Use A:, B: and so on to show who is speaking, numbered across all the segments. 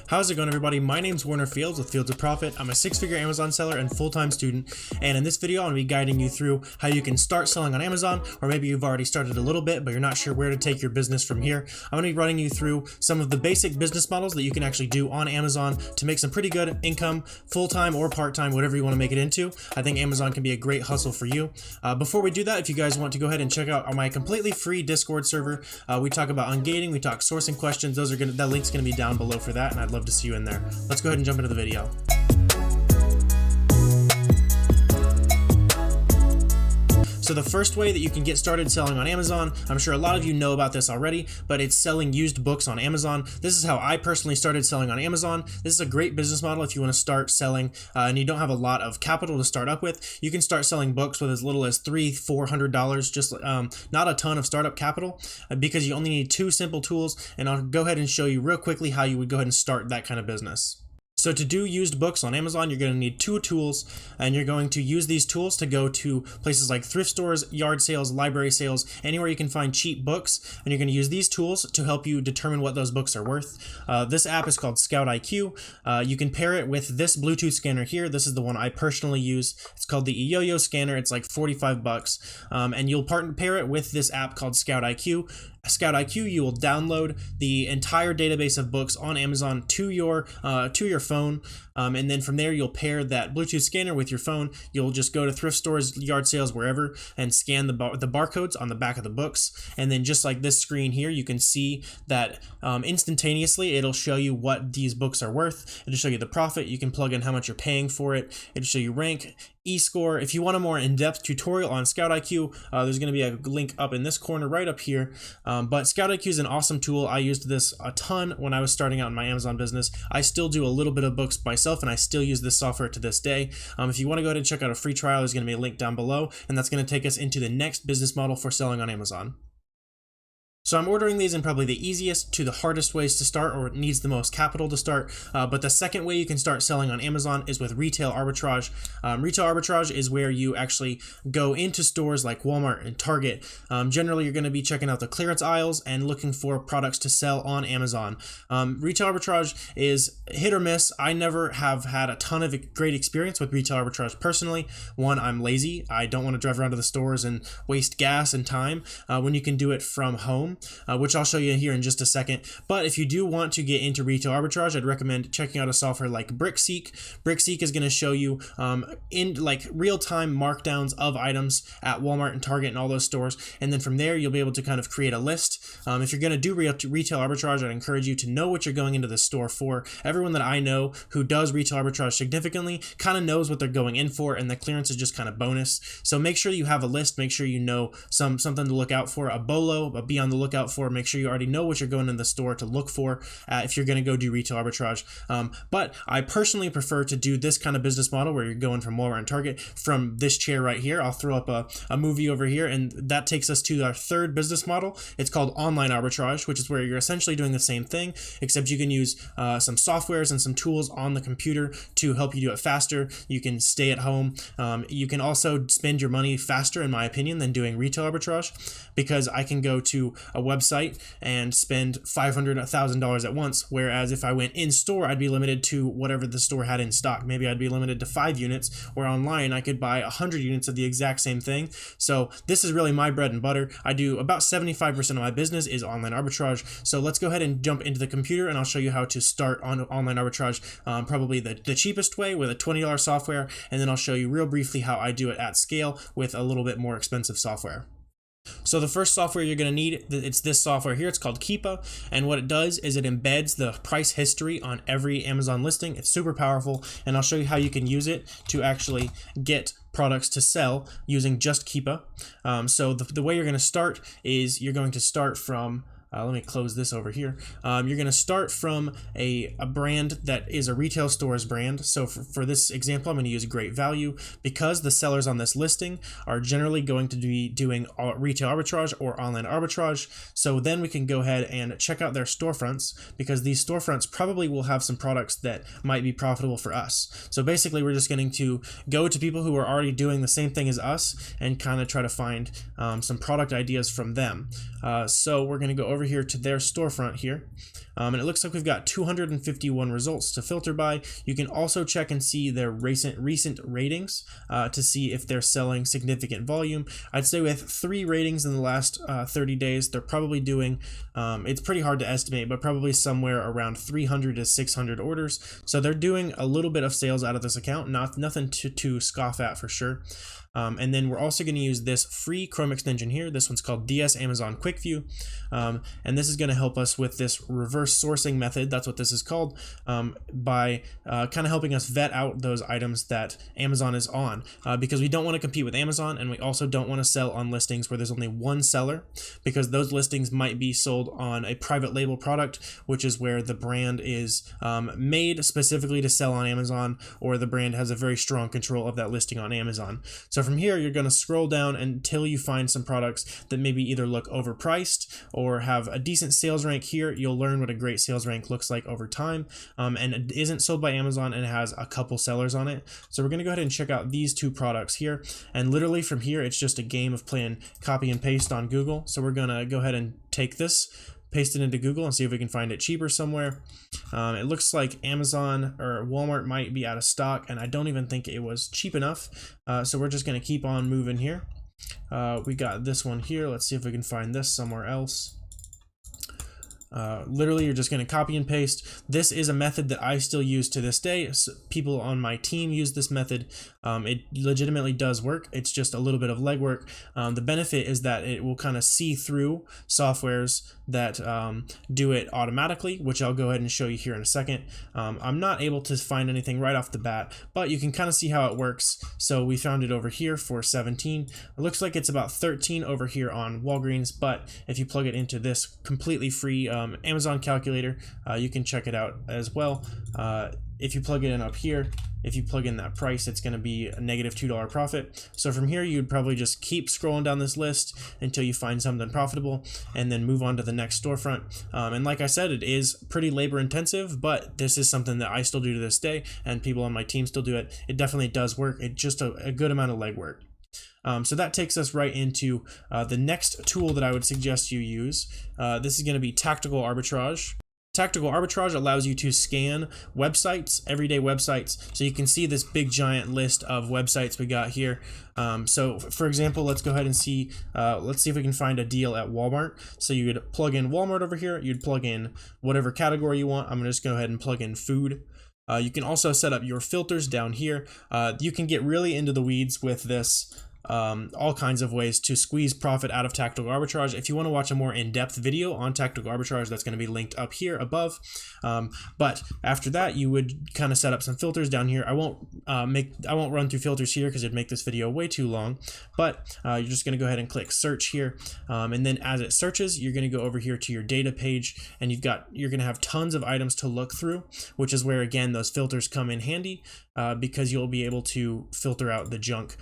A: How's it going, everybody? My name's Warner Fields with Fields of Profit. I'm a six-figure Amazon seller and full-time student, and in this video I'm going to be guiding you through how you can start selling on Amazon, or maybe you've already started a little bit but you're not sure where to take your business from here. I'm going to be running you through some of the basic business models that you can actually do on Amazon to make some pretty good income, full-time or part-time, whatever you want to make it into. I think Amazon can be a great hustle for you. Before we do that, if you guys want to go ahead and check out my completely free Discord server, we talk about ungating, we talk sourcing questions. That link's going to be down below for that, and I'd love to see you in there. Let's go ahead and jump into the video. So the first way that you can get started selling on Amazon, I'm sure a lot of you know about this already, but it's selling used books on Amazon. This is how I personally started selling on Amazon. This is a great business model if you want to start selling and you don't have a lot of capital to start up with. You can start selling books with as little as $300-400, just not a ton of startup capital, because you only need two simple tools, and I'll go ahead and show you real quickly how you would go ahead and start that kind of business. So to do used books on Amazon, you're going to need two tools, and you're going to use these tools to go to places like thrift stores, yard sales, library sales, anywhere you can find cheap books, and you're going to use these tools to help you determine what those books are worth. This app is called Scout IQ. You can pair it with this Bluetooth scanner here. This is the one I personally use. It's called the Yo-Yo scanner. It's like 45 bucks, and you'll pair it with this app called Scout IQ. Scout IQ, you will download the entire database of books on Amazon to your phone, and then from there you'll pair that Bluetooth scanner with your phone. You'll just go to thrift stores, yard sales, wherever, and scan the barcodes on the back of the books, and then just like this screen here, you can see that instantaneously it'll show you what these books are worth. It'll show you the profit. You can plug in how much you're paying for it. It'll show you rank, e-score. If you want a more in-depth tutorial on Scout IQ, there's going to be a link up in this corner right up here. But Scout IQ is an awesome tool. I used this a ton when I was starting out in my Amazon business. I still do a little bit of books myself, and I still use this software to this day. If you want to go ahead and check out a free trial, there's going to be a link down below, and that's going to take us into the next business model for selling on Amazon. So I'm ordering these in probably the easiest to the hardest ways to start, or it needs the most capital to start. But the second way you can start selling on Amazon is with retail arbitrage. Retail arbitrage is where you actually go into stores like Walmart and Target. Generally, you're going to be checking out the clearance aisles and looking for products to sell on Amazon. Retail arbitrage is hit or miss. I never have had a ton of great experience with retail arbitrage personally. One, I'm lazy. I don't want to drive around to the stores and waste gas and time when you can do it from home. Which I'll show you here in just a second. But if you do want to get into retail arbitrage, I'd recommend checking out a software like Brickseek. Brickseek is going to show you in like real-time markdowns of items at Walmart and Target and all those stores, and then from there you'll be able to kind of create a list. If you're going to do retail arbitrage, I'd encourage you to know what you're going into the store for. Everyone that I know who does retail arbitrage significantly kind of knows what they're going in for, and the clearance is just kind of bonus. So make sure you have a list. Make sure you know something to look out for, a BOLO, be on the lookout for. Make sure you already know what you're going in the store to look for if you're going to go do retail arbitrage. But I personally prefer to do this kind of business model where you're going from Walmart and Target from this chair right here. I'll throw up a movie over here, and that takes us to our third business model. It's called online arbitrage, which is where you're essentially doing the same thing, except you can use some softwares and some tools on the computer to help you do it faster. You can stay at home. You can also spend your money faster, in my opinion, than doing retail arbitrage, because I can go to a website and spend $500, $1,000 at once, whereas if I went in store, I'd be limited to whatever the store had in stock. Maybe I'd be limited to 5 units, where online I could buy 100 units of the exact same thing. So this is really my bread and butter. I do about 75% of my business is online arbitrage. So let's go ahead and jump into the computer, and I'll show you how to start on online arbitrage, probably the cheapest way with a $20 software, and then I'll show you real briefly how I do it at scale with a little bit more expensive software. So the first software you're going to need, it's this software here. It's called Keepa, and what it does is it embeds the price history on every Amazon listing. It's super powerful, and I'll show you how you can use it to actually get products to sell using just Keepa. So the way you're going to start is you're going to start from let me close this over here. You're going to start from a brand that is a retail store's brand. So for this example, I'm going to use Great Value, because the sellers on this listing are generally going to be doing retail arbitrage or online arbitrage. So then we can go ahead and check out their storefronts, because these storefronts probably will have some products that might be profitable for us. So basically, we're just going to go to people who are already doing the same thing as us and kind of try to find some product ideas from them. So we're going to go over here to their storefront here. And it looks like we've got 251 results to filter by. You can also check and see their recent ratings to see if they're selling significant volume. I'd say with 3 ratings in the last 30 days, they're probably doing, it's pretty hard to estimate, but probably somewhere around 300 to 600 orders. So they're doing a little bit of sales out of this account, nothing to scoff at for sure. And then we're also going to use this free Chrome extension here. This one's called DS Amazon Quick View. And this is going to help us with this reverse sourcing method. That's what this is called, by kind of helping us vet out those items that Amazon is on, because we don't want to compete with Amazon, and we also don't want to sell on listings where there's only one seller, because those listings might be sold on a private label product, which is where the brand is made specifically to sell on Amazon, or the brand has a very strong control of that listing on Amazon. So from here, you're going to scroll down until you find some products that maybe either look overpriced or have a decent sales rank. Here, you'll learn what a great sales rank looks like over time, and it isn't sold by Amazon and it has a couple sellers on it. So we're going to go ahead and check out these 2 products here, and literally from here, it's just a game of playing copy and paste on Google. So we're going to go ahead and take this, paste it into Google, and see if we can find it cheaper somewhere. It looks like Amazon or Walmart might be out of stock, and I don't even think it was cheap enough. So we're just going to keep on moving here. We got this one here. Let's see if we can find this somewhere else. Literally, you're just going to copy and paste. This is a method that I still use to this day. So people on my team use this method. It legitimately does work. It's just a little bit of legwork. The benefit is that it will kind of see through softwares that do it automatically, which I'll go ahead and show you here in a second. I'm not able to find anything right off the bat, but you can kind of see how it works. So we found it over here for 17. It looks like it's about 13 over here on Walgreens, but if you plug it into this completely free Amazon calculator, you can check it out as well. If you plug it in up here, if you plug in that price, it's going to be a negative $2 profit. So from here, you'd probably just keep scrolling down this list until you find something profitable, and then move on to the next storefront. And like I said, it is pretty labor intensive, but this is something that I still do to this day, and people on my team still do it. It definitely does work. It's just a good amount of legwork. So that takes us right into the next tool that I would suggest you use. This is going to be Tactical Arbitrage. Tactical Arbitrage allows you to scan websites, everyday websites, so you can see this big giant list of websites we got here. So for example, let's go ahead and see, let's see if we can find a deal at Walmart. So you would plug in Walmart over here, you'd plug in whatever category you want. I'm gonna just go ahead and plug in food. You can also set up your filters down here. You can get really into the weeds with this. All kinds of ways to squeeze profit out of Tactical Arbitrage. If you want to watch a more in-depth video on Tactical Arbitrage, that's going to be linked up here above. But after that, you would kind of set up some filters down here. I won't run through filters here because it'd make this video way too long. But you're just going to go ahead and click search here, and then as it searches, you're going to go over here to your data page, and you're going to have tons of items to look through, which is where again those filters come in handy. Because you'll be able to filter out the junk.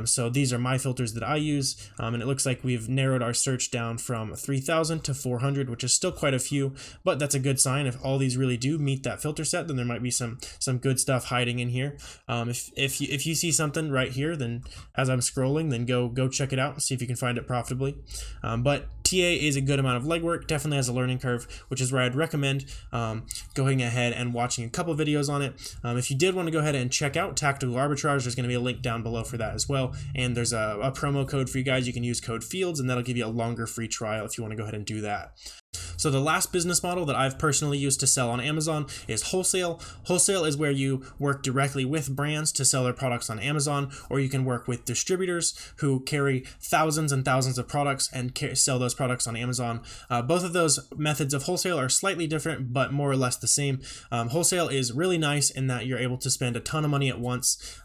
A: So these are my filters that I use, and it looks like we've narrowed our search down from 3,000 to 400, which is still quite a few, but that's a good sign. If all these really do meet that filter set, then there might be some good stuff hiding in here. If you see something right here, then as I'm scrolling, then go check it out and see if you can find it profitably. But TA is a good amount of legwork, definitely has a learning curve, which is where I'd recommend going ahead and watching a couple videos on it. If you did want to go ahead and check out Tactical Arbitrage, there's going to be a link down below for that as well, and there's a promo code for you guys. You can use code FIELDS, and that'll give you a longer free trial if you want to go ahead and do that. So the last business model that I've personally used to sell on Amazon is Wholesale. Wholesale is where you work directly with brands to sell their products on Amazon, or you can work with distributors who carry thousands and thousands of products and sell those products on Amazon. Both of those methods of wholesale are slightly different, but more or less the same. Wholesale is really nice in that you're able to spend a ton of money at once.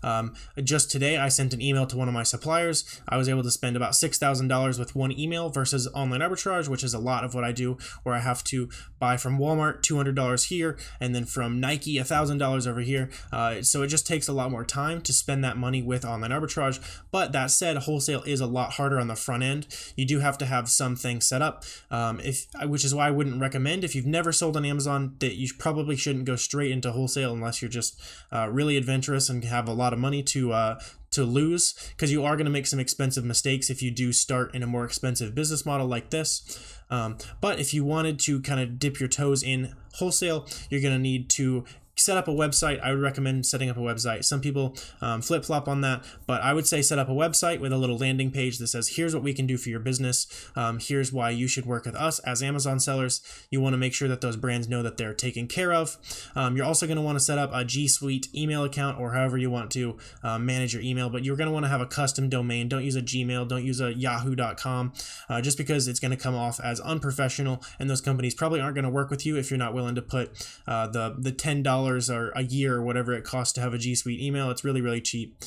A: Just today, I sent an email to one of my suppliers. I was able to spend about $6,000 with one email versus online arbitrage, which is a lot of what I do, where I have to buy from Walmart $200 here and then from Nike $1,000 over here. So it just takes a lot more time to spend that money with online arbitrage. But that said, wholesale is a lot harder on the front end. You do have to have some things set up, which is why I wouldn't recommend, if you've never sold on Amazon, that you probably shouldn't go straight into wholesale unless you're just really adventurous and have a lot of money to to lose, because you are going to make some expensive mistakes if you do start in a more expensive business model like this. But if you wanted to kind of dip your toes in wholesale, you're going to need to set up a website. I would recommend setting up a website. Some people flip-flop on that, but I would say set up a website with a little landing page that says, here's what we can do for your business. Here's why you should work with us as Amazon sellers. You want to make sure that those brands know that they're taken care of. You're also going to want to set up a G Suite email account, or however you want to manage your email, but you're going to want to have a custom domain. Don't use a Gmail, don't use a yahoo.com, just because it's going to come off as unprofessional, and those companies probably aren't going to work with you if you're not willing to put the $10 or a year or whatever it costs to have a G Suite email. It's really, really cheap.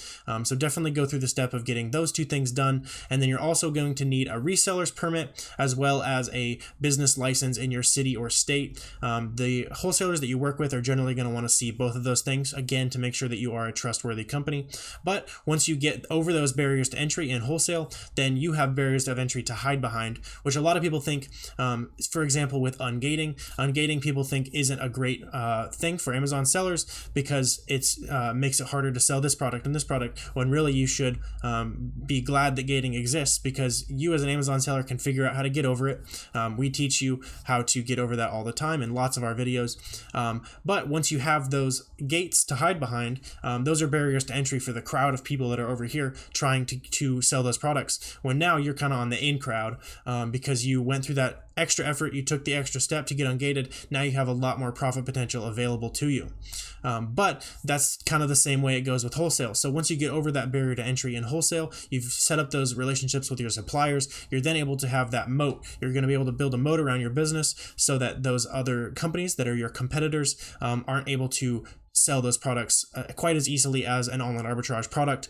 A: So definitely go through the step of getting those two things done. And then you're also going to need a reseller's permit as well as a business license in your city or state. The wholesalers that you work with are generally going to want to see both of those things, again, to make sure that you are a trustworthy company. But once you get over those barriers to entry in wholesale, then you have barriers of entry to hide behind, which a lot of people think, for example, with ungating people think isn't a great thing for Amazon sellers, because it's makes it harder to sell this product and this product, when really you should be glad that gating exists, because you as an Amazon seller can figure out how to get over it. We teach you how to get over that all the time in lots of our videos. But once you have those gates to hide behind, those are barriers to entry for the crowd of people that are over here trying to sell those products, when now you're kind of on the in crowd, because you went through that extra effort, you took the extra step to get ungated. Now you have a lot more profit potential available to you. But that's kind of the same way it goes with wholesale. So once you get over that barrier to entry in wholesale, you've set up those relationships with your suppliers, you're then able to have that moat. You're going to be able to build a moat around your business so that those other companies that are your competitors aren't able to sell those products quite as easily as an online arbitrage product.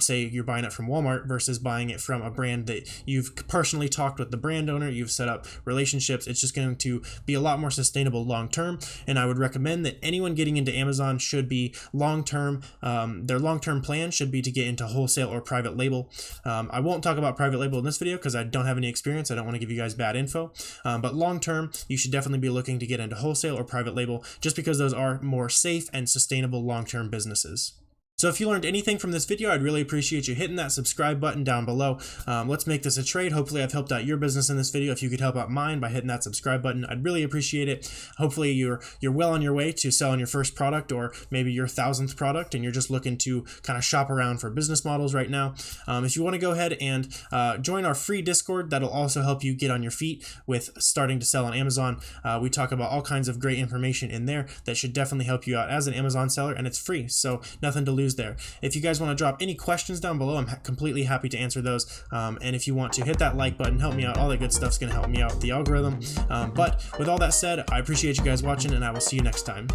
A: Say you're buying it from Walmart versus buying it from a brand that you've personally talked with the brand owner, you've set up relationships. It's just going to be a lot more sustainable long term. And I would recommend that anyone getting into Amazon should be long term. Their long term plan should be to get into wholesale or private label. I won't talk about private label in this video because I don't have any experience. I don't want to give you guys bad info. But long term, you should definitely be looking to get into wholesale or private label, just because those are more safe and sustainable long-term businesses. So if you learned anything from this video, I'd really appreciate you hitting that subscribe button down below. Let's make this a trade. Hopefully I've helped out your business in this video. If you could help out mine by hitting that subscribe button, I'd really appreciate it. Hopefully you're well on your way to selling your first product, or maybe your 1,000th product, and you're just looking to kind of shop around for business models right now. If you want to go ahead and join our free Discord, that'll also help you get on your feet with starting to sell on Amazon. We talk about all kinds of great information in there that should definitely help you out as an Amazon seller, and it's free, so nothing to lose there. If you guys want to drop any questions down below, I'm completely happy to answer those. And if you want to hit that like button, help me out, all that good stuff's going to help me out with the algorithm. But with all that said, I appreciate you guys watching, and I will see you next time.